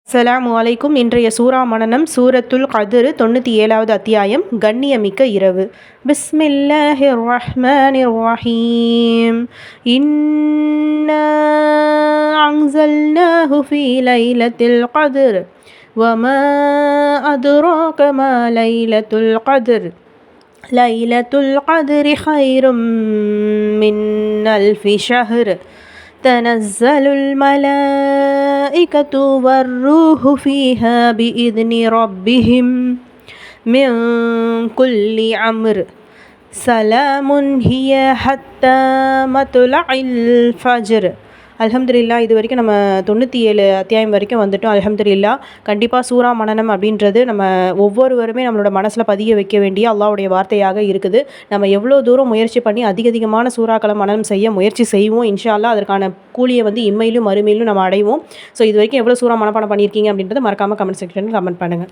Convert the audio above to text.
அஸ்ஸலாமு அலைக்கும். இன்றைய சூரா மனனம் சூரத்துல் கத்ர் 97வது அத்தியாயம் கண்ணியமிக்க இரவு. பிஸ்மில்லாஹிர் ரஹ்மானிர் ரஹீம். இன்னா அன்ஸல்னாஹு ஃபீ லைலத்தில் கத்ர் வமா அத்ராக மா லைலத்துல் கத்ர் லைலத்துல் கத்ரி ஹைரும் மின் அல்ஃபி ஷஹ்ர் تنزل الملائكة والروح فيها بإذن ربهم من كل أمر سلام هي حتى مطلع الفجر. அல்ஹம்துலில்லா. இது வரைக்கும் நம்ம 97 அத்தியாயம் வரைக்கும் வந்துட்டோம். அல்ஹம்துலில்லா. கண்டிப்பாக சூரா மனனம் அப்படின்றது நம்ம ஒவ்வொருவருமே நம்மளோட மனசில் பதிய வைக்க வேண்டிய அல்லாஹ்வுடைய வார்த்தையாக இருக்குது. நம்ம எவ்வளோ தூரம் முயற்சி பண்ணி அதிகமான சூறாக்களை மனனம் செய்ய முயற்சி செய்வோம். இன்ஷா அல்லாஹ் அதற்கான கூலியை இம்மையிலும் மறுமையிலும் நம்ம அடைவோம். ஸோ இது வரைக்கும் எவ்வளோ சூறா மனப்பாடம் பண்ணியிருக்கீங்க அப்படின்றத மறக்காமல் கமெண்ட் செக்ஷனில் கமெண்ட் பண்ணுங்கள்.